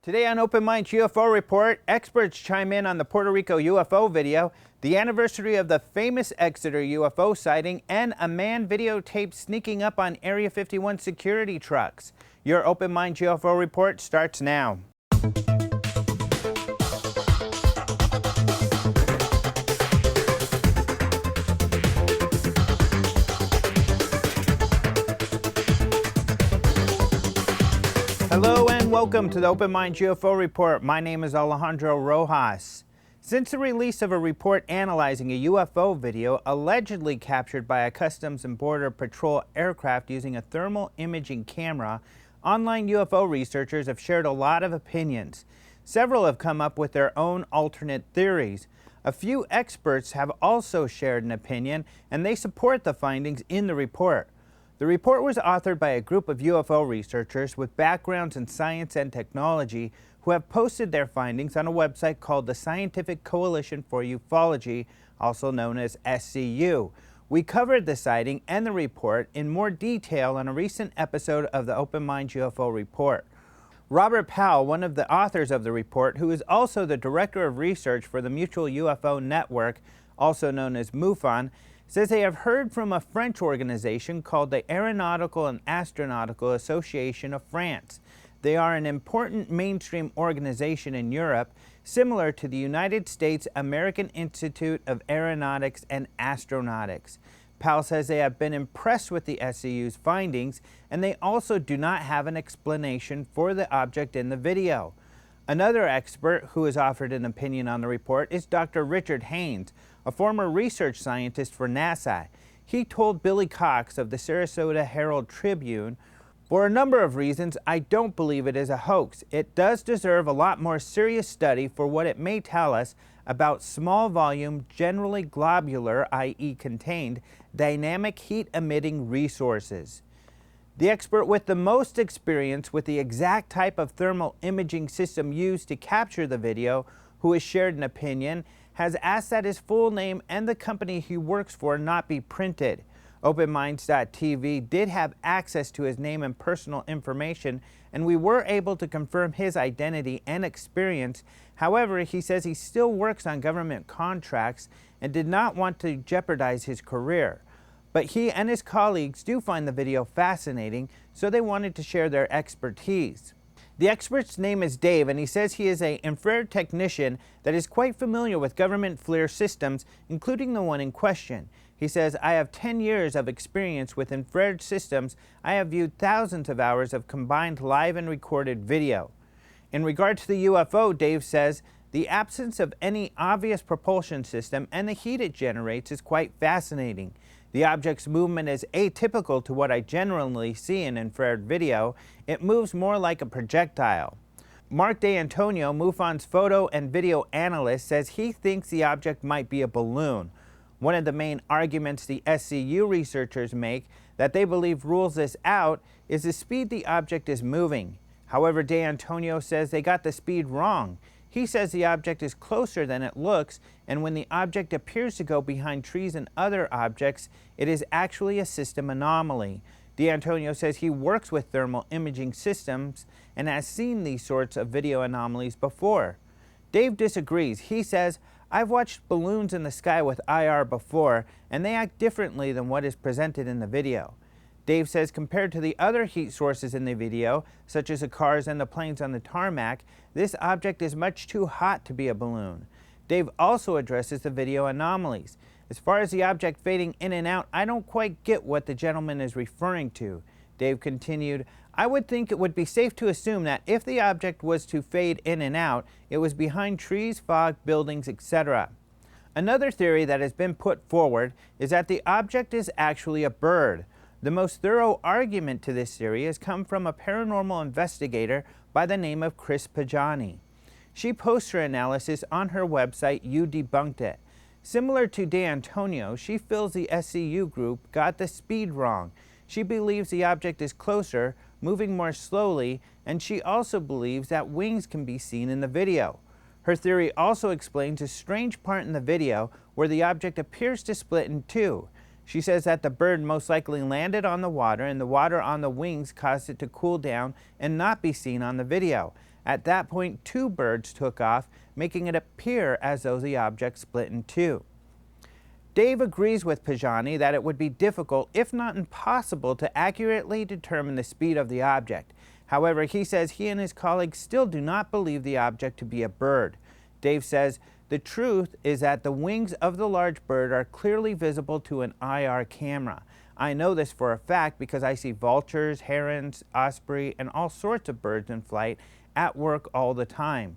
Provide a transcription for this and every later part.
Today on Open Minds UFO Report, experts chime in on the Puerto Rico UFO video, the anniversary of the famous Exeter UFO sighting, and a man videotaped sneaking up on Area 51 security trucks. Your Open Minds UFO Report starts now. Hello and welcome to the Open Minds UFO Report. My name is Alejandro Rojas. Since the release of a report analyzing a UFO video allegedly captured by a Customs and Border Patrol aircraft using a thermal imaging camera, online UFO researchers have shared a lot of opinions. Several have come up with their own alternate theories. A few experts have also shared an opinion, and they support the findings in the report. The report was authored by a group of UFO researchers with backgrounds in science and technology who have posted their findings on a website called the Scientific Coalition for Ufology, also known as SCU. We covered the sighting and the report in more detail on a recent episode of the Open Minds UFO Report. Robert Powell, one of the authors of the report, who is also the Director of Research for the Mutual UFO Network, also known as MUFON, says they have heard from a French organization called the Aeronautical and Astronautical Association of France. They are an important mainstream organization in Europe, similar to the United States American Institute of Aeronautics and Astronautics. Powell says they have been impressed with the SCU's findings, and they also do not have an explanation for the object in the video. Another expert who has offered an opinion on the report is Dr. Richard Haynes, a former research scientist for NASA. He told Billy Cox of the Sarasota Herald-Tribune, "For a number of reasons, I don't believe it is a hoax. It does deserve a lot more serious study for what it may tell us about small volume, generally globular, i.e. contained, dynamic heat-emitting resources." The expert with the most experience with the exact type of thermal imaging system used to capture the video, who has shared an opinion, has asked that his full name and the company he works for not be printed. OpenMinds.tv did have access to his name and personal information, and we were able to confirm his identity and experience. However, he says he still works on government contracts and did not want to jeopardize his career. But he and his colleagues do find the video fascinating, so they wanted to share their expertise. The expert's name is Dave, and he says he is an infrared technician that is quite familiar with government FLIR systems, including the one in question. He says, "I have 10 years of experience with infrared systems. I have viewed thousands of hours of combined live and recorded video." In regard to the UFO, Dave says, "The absence of any obvious propulsion system and the heat it generates is quite fascinating. The object's movement is atypical to what I generally see in infrared video. It moves more like a projectile." Mark D'Antonio, MUFON's photo and video analyst, says he thinks the object might be a balloon. One of the main arguments the SCU researchers make that they believe rules this out is the speed the object is moving. However, D'Antonio says they got the speed wrong. He says the object is closer than it looks, and when the object appears to go behind trees and other objects, it is actually a system anomaly. D'Antonio says he works with thermal imaging systems and has seen these sorts of video anomalies before. Dave disagrees. He says, "I've watched balloons in the sky with IR before, and they act differently than what is presented in the video." Dave says compared to the other heat sources in the video, such as the cars and the planes on the tarmac, this object is much too hot to be a balloon. Dave also addresses the video anomalies. "As far as the object fading in and out, I don't quite get what the gentleman is referring to." Dave continued, "I would think it would be safe to assume that if the object was to fade in and out, it was behind trees, fog, buildings, etc." Another theory that has been put forward is that the object is actually a bird. The most thorough argument to this theory has come from a paranormal investigator by the name of Chris Pajani. She posts her analysis on her website, You Debunked It. Similar to D'Antonio, she feels the SCU group got the speed wrong. She believes the object is closer, moving more slowly, and she also believes that wings can be seen in the video. Her theory also explains a strange part in the video where the object appears to split in two. She says that the bird most likely landed on the water, and the water on the wings caused it to cool down and not be seen on the video. At that point, two birds took off, making it appear as though the object split in two. Dave agrees with Pajani that it would be difficult, if not impossible, to accurately determine the speed of the object. However, he says he and his colleagues still do not believe the object to be a bird. Dave says, "The truth is that the wings of the large bird are clearly visible to an IR camera. I know this for a fact because I see vultures, herons, osprey, and all sorts of birds in flight at work all the time.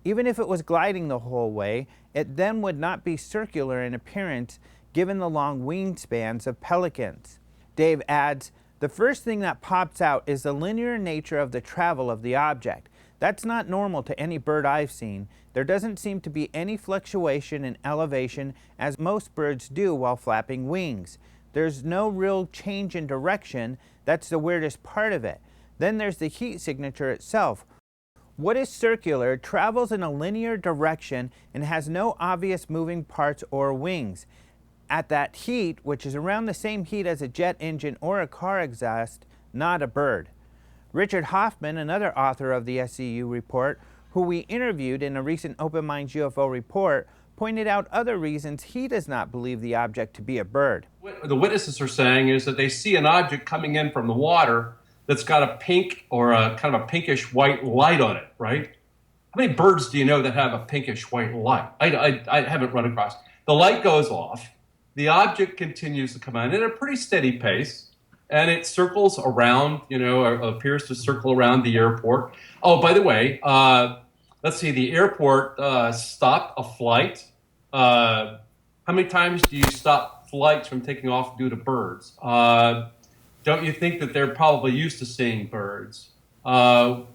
Even if it was gliding the whole way, it then would not be circular in appearance given the long wingspans of pelicans." Dave adds, "The first thing that pops out is the linear nature of the travel of the object. That's not normal to any bird I've seen. There doesn't seem to be any fluctuation in elevation as most birds do while flapping wings. There's no real change in direction. That's the weirdest part of it. Then there's the heat signature itself. What is circular travels in a linear direction and has no obvious moving parts or wings. At that heat, which is around the same heat as a jet engine or a car exhaust, not a bird." Richard Hoffman, another author of the SCU report, who we interviewed in a recent Open Minds UFO report, pointed out other reasons he does not believe the object to be a bird. What the witnesses are saying is that they see an object coming in from the water that's got a pink or a kind of a pinkish white light on it, right? How many birds do you know that have a pinkish white light? I haven't run across. The light goes off. The object continues to come in at a pretty steady pace, and it circles around, appears to circle around the airport. Oh, by the way, let's see, the airport stopped a flight. How many times do you stop flights from taking off due to birds? Don't you think that they're probably used to seeing birds? What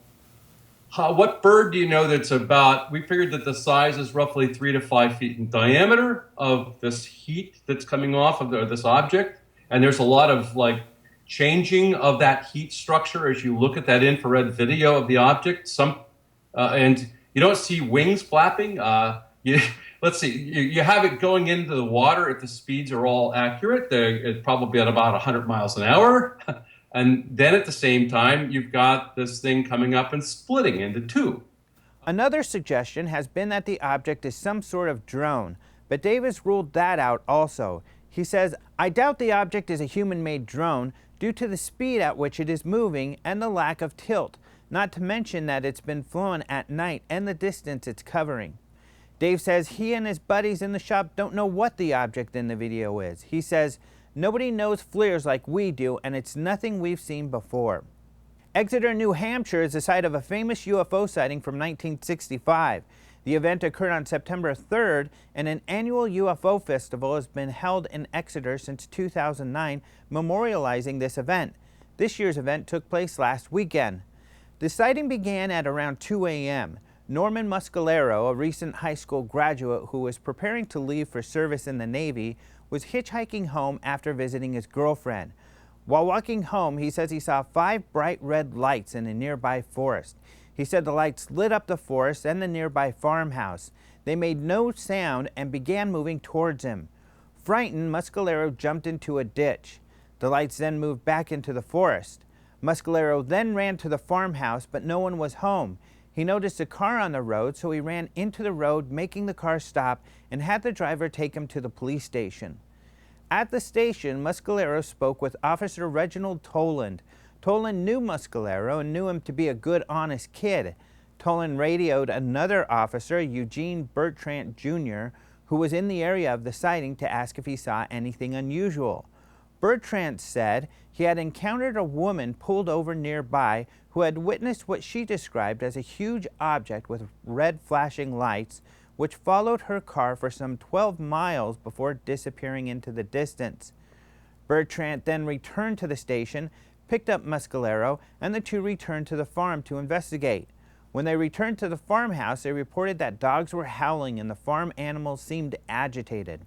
bird do you know that's about, we figured that the size is roughly 3 to 5 feet in diameter of this heat that's coming off of this object. And there's a lot of changing of that heat structure as you look at that infrared video of the object. And you don't see wings flapping. Let's see, you have it going into the water if the speeds are all accurate. It's probably at about 100 miles an hour. And then at the same time, you've got this thing coming up and splitting into two. Another suggestion has been that the object is some sort of drone, but Davis ruled that out also. He says, "I doubt the object is a human-made drone due to the speed at which it is moving and the lack of tilt, not to mention that it's been flown at night and the distance it's covering." Dave says he and his buddies in the shop don't know what the object in the video is. He says, "Nobody knows FLIRs like we do, and it's nothing we've seen before." Exeter, New Hampshire is the site of a famous UFO sighting from 1965. The event occurred on September 3rd, and an annual UFO festival has been held in Exeter since 2009, memorializing this event. This year's event took place last weekend. The sighting began at around 2 a.m. Norman Muscalero, a recent high school graduate who was preparing to leave for service in the Navy, was hitchhiking home after visiting his girlfriend. While walking home, he says he saw 5 bright red lights in a nearby forest. He said the lights lit up the forest and the nearby farmhouse. They made no sound and began moving towards him. Frightened, Muscalero jumped into a ditch. The lights then moved back into the forest. Muscalero then ran to the farmhouse, but no one was home. He noticed a car on the road, so he ran into the road, making the car stop, and had the driver take him to the police station. At the station, Muscalero spoke with Officer Reginald Toland. Toland knew Muscalero and knew him to be a good, honest kid. Toland radioed another officer, Eugene Bertrand Jr., who was in the area of the sighting, to ask if he saw anything unusual. Bertrand said he had encountered a woman pulled over nearby who had witnessed what she described as a huge object with red flashing lights, which followed her car for some 12 miles before disappearing into the distance. Bertrand then returned to the station, picked up Muscalero, and the two returned to the farm to investigate. When they returned to the farmhouse, they reported that dogs were howling and the farm animals seemed agitated.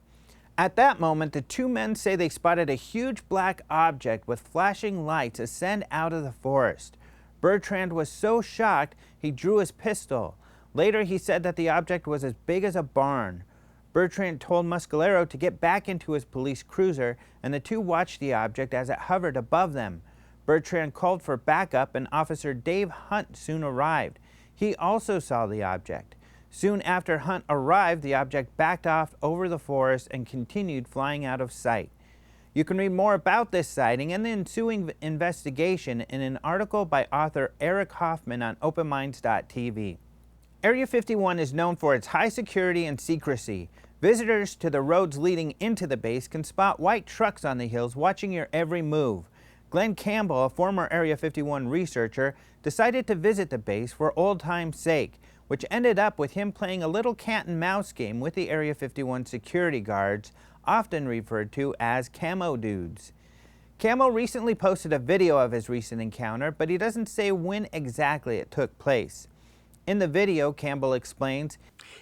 At that moment, the two men say they spotted a huge black object with flashing lights ascend out of the forest. Bertrand was so shocked, he drew his pistol. Later, he said that the object was as big as a barn. Bertrand told Muscalero to get back into his police cruiser, and the two watched the object as it hovered above them. Bertrand called for backup, and Officer Dave Hunt soon arrived. He also saw the object. Soon after Hunt arrived, the object backed off over the forest and continued flying out of sight. You can read more about this sighting and the ensuing investigation in an article by author Eric Hoffman on openminds.tv. Area 51 is known for its high security and secrecy. Visitors to the roads leading into the base can spot white trucks on the hills watching your every move. Glenn Campbell, a former Area 51 researcher, decided to visit the base for old time's sake, which ended up with him playing a little cat and mouse game with the Area 51 security guards, often referred to as Cammo Dudes. Cammo recently posted a video of his recent encounter, but he doesn't say when exactly it took place. In the video, Campbell explains,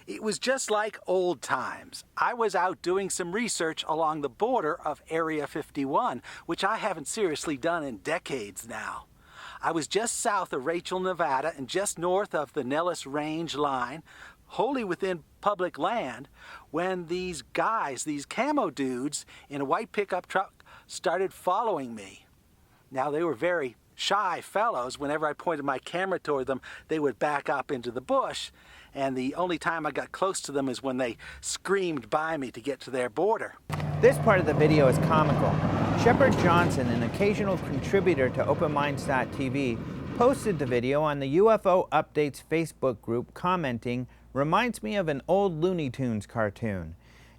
"It was just like old times. I was out doing some research along the border of Area 51, which I haven't seriously done in decades now. I was just south of Rachel, Nevada, and just north of the Nellis Range line, wholly within public land, when these guys, these Cammo Dudes in a white pickup truck, started following me. Now, they were very shy fellows. Whenever I pointed my camera toward them, they would back up into the bush, and the only time I got close to them is when they screamed by me to get to their border." This part of the video is comical. Shepard Johnson, an occasional contributor to OpenMinds.tv, posted the video on the UFO Updates Facebook group, commenting, "Reminds me of an old Looney Tunes cartoon."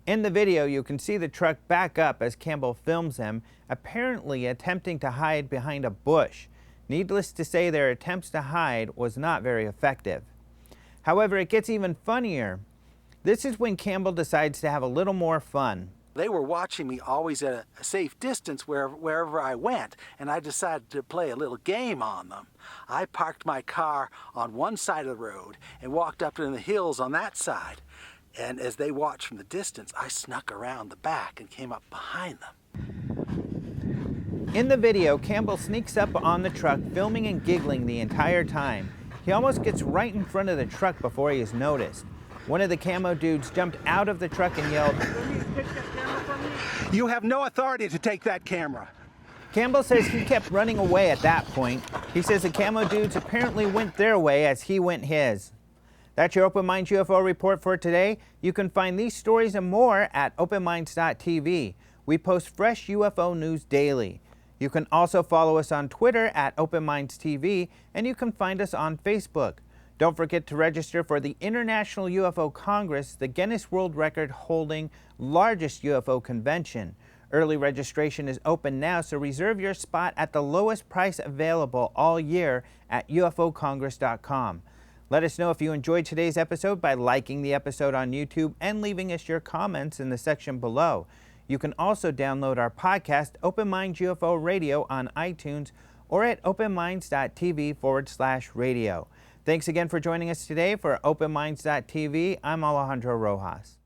In the video, you can see the truck back up as Campbell films them, apparently attempting to hide behind a bush. Needless to say, their attempts to hide was not very effective. However, it gets even funnier. This is when Campbell decides to have a little more fun. They were watching me always at a safe distance wherever I went, and I decided to play a little game on them. I parked my car on one side of the road and walked up in the hills on that side. And as they watched from the distance, I snuck around the back and came up behind them. In the video, Campbell sneaks up on the truck, filming and giggling the entire time. He almost gets right in front of the truck before he is noticed. One of the Cammo Dudes jumped out of the truck and yelled, "You have no authority to take that camera." Campbell says he kept running away at that point. He says the Cammo Dudes apparently went their way as he went his. That's your Open Minds UFO report for today. You can find these stories and more at openminds.tv. We post fresh UFO news daily. You can also follow us on Twitter at OpenMindsTV, and you can find us on Facebook. Don't forget to register for the International UFO Congress, the Guinness World Record holding largest UFO convention. Early registration is open now, so reserve your spot at the lowest price available all year at ufocongress.com. Let us know if you enjoyed today's episode by liking the episode on YouTube and leaving us your comments in the section below. You can also download our podcast, Open Minds UFO Radio, on iTunes or at openminds.tv/radio. Thanks again for joining us today for OpenMinds.tv. I'm Alejandro Rojas.